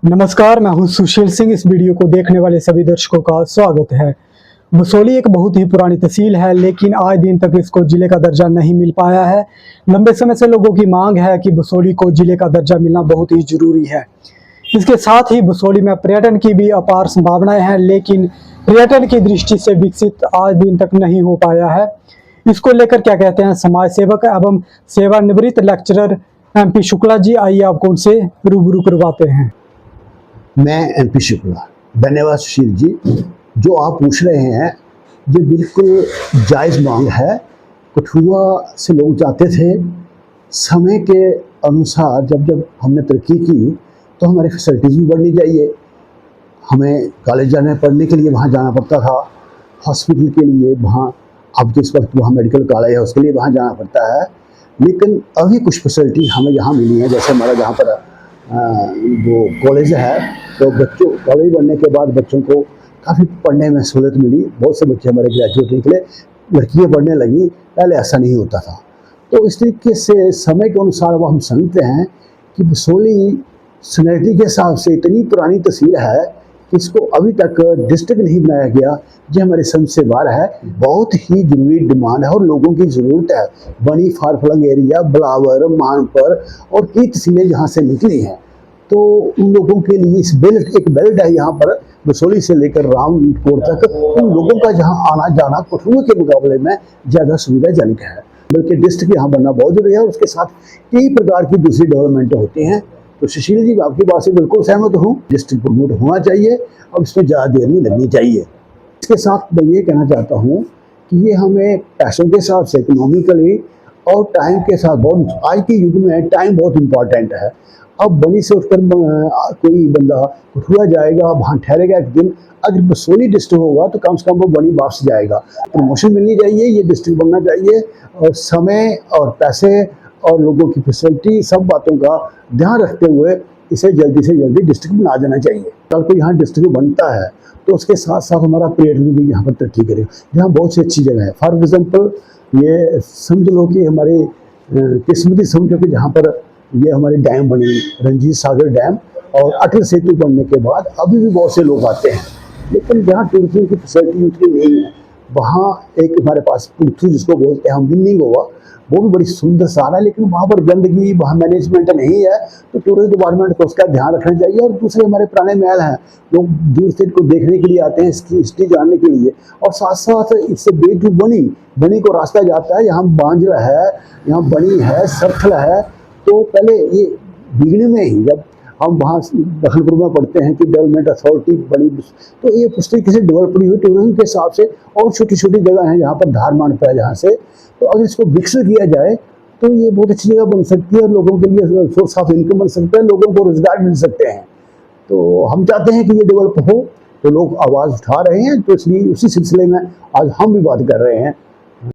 नमस्कार, मैं हूं सुशील सिंह। इस वीडियो को देखने वाले सभी दर्शकों का स्वागत है। बसोली एक बहुत ही पुरानी तहसील है, लेकिन आज दिन तक इसको जिले का दर्जा नहीं मिल पाया है। लंबे समय से लोगों की मांग है कि बसोली को जिले का दर्जा मिलना बहुत ही जरूरी है। इसके साथ ही बसोली में पर्यटन की भी अपार संभावनाएं हैं, लेकिन पर्यटन की दृष्टि से विकसित आज दिन तक नहीं हो पाया है। इसको लेकर क्या कहते हैं समाज सेवक एवं सेवानिवृत्त लेक्चरर MP शुक्ला जी, आइए आपको उनसे रूबरू करवाते हैं। मैं MP शुक्ला। धन्यवाद सुशील जी। जो आप पूछ रहे हैं ये बिल्कुल जायज़ मांग है। कठुआ से लोग जाते थे, समय के अनुसार जब जब हमने तरक्की की तो हमारी फैसिलिटीज़ भी बढ़नी चाहिए। हमें कॉलेज जाने पढ़ने के लिए वहाँ जाना पड़ता था, हॉस्पिटल के लिए वहाँ, अब तो इस वक्त वहाँ मेडिकल कॉलेज है उसके लिए वहाँ जाना पड़ता है। लेकिन अभी कुछ फैसिलिटी हमें यहाँ मिली है, जैसे हमारा जहाँ पर वो कॉलेज है, तो बच्चों कॉलेज बनने के बाद बच्चों को काफ़ी पढ़ने में सहूलत मिली। बहुत से बच्चे हमारे ग्रेजुएट निकले, लड़कियाँ पढ़ने लगी, पहले ऐसा नहीं होता था। तो इस तरीके से समय के अनुसार वो हम समझते हैं कि बसोली सैनिटरी के हिसाब से इतनी पुरानी तहसील है कि इसको अभी तक डिस्ट्रिक्ट नहीं बनाया गया। ये हमारे समझ से बाहर है। बहुत ही जरूरी डिमांड है और लोगों की ज़रूरत है। बनी, फारफलंग एरिया, बिलावर, मानपुर और कई तहसीलें जहाँ से निकली हैं, तो उन लोगों के लिए इस बेल्ट, एक बेल्ट है यहाँ पर बसोली से लेकर रामकोट तक, उन लोगों का जहाँ आना जाना कठुआ के मुकाबले में ज़्यादा सुविधाजनक है। बल्कि डिस्ट्रिक्ट यहाँ बनना बहुत जरूरी है और उसके साथ कई प्रकार की दूसरी डेवलपमेंट होती हैं। तो सुशील जी, आपकी बात से बिल्कुल सहमत हूँ। डिस्ट्रिक्ट प्रमोट होना चाहिए और इसमें ज़्यादा देर नहीं लगनी चाहिए। इसके साथ मैं ये कहना चाहता हूँ कि ये हमें पैसों के हिसाब से, इकोनॉमिकली और टाइम के साथ, बहुत आज के युग में टाइम बहुत इम्पॉर्टेंट है। अब बनी से उठकर कोई बंदा कठुआ जाएगा, वहाँ ठहरेगा एक दिन, अगर बसोली डिस्ट्रिक्ट होगा तो कम से कम वो बनी वापस जाएगा। प्रमोशन मिलनी चाहिए, ये डिस्ट्रिक्ट बनना चाहिए और समय और पैसे और लोगों की फैसिलिटी सब बातों का ध्यान रखते हुए इसे जल्दी से जल्दी डिस्ट्रिक्ट बना देना चाहिए। कल को यहाँ डिस्ट्रिक्ट बनता है तो उसके साथ साथ हमारा पर्यटन भी यहाँ पर तरक्की करेगा। यहाँ बहुत सी अच्छी जगह है। फॉर एग्जाम्पल ये समझ लो कि हमारे किस्मती समझो कि जहाँ पर ये हमारे डैम बने, रंजीत सागर डैम और अटल सेतु बनने के बाद अभी भी बहुत से लोग आते हैं, लेकिन जहाँ टूरिज्म की फैसिलिटी उतनी नहीं है, वहाँ एक हमारे पास पुलथू जिसको बोलते हैं हम, विनिंग हुआ, वो भी बड़ी सुंदर सारा है, लेकिन वहाँ पर गंदगी, वहाँ मैनेजमेंट नहीं है। तो टूरिज्म डिपार्टमेंट को उसका ध्यान रखना चाहिए। और दूसरे हमारे पुराने महल हैं, लोग दूर से इनको देखने के लिए आते हैं, इसकी हिस्ट्री जानने के लिए। और साथ साथ इससे बे टू बनी को रास्ता जाता है, यहाँ बांजरा है, यहाँ बनी है, सरथल है। तो पहले ये बिगड़े में ही जब हम वहाँ दखलपुर में पढ़ते हैं कि डेवलपमेंट अथॉरिटी बनी, तो ये उस तरीके से डेवलप नहीं हुई टूरिज्म के हिसाब से। और छोटी छोटी जगह हैं जहाँ पर धार मानता है, जहाँ से तो अगर इसको विकसित किया जाए तो ये बहुत अच्छी जगह बन सकती है और लोगों के लिए सोर्स ऑफ इनकम बन सकता है, लोगों को रोजगार मिल सकते हैं। तो हम चाहते हैं कि ये डेवलप हो, तो लोग आवाज़ उठा रहे हैं, तो इसलिए उसी सिलसिले में आज हम भी बात कर रहे हैं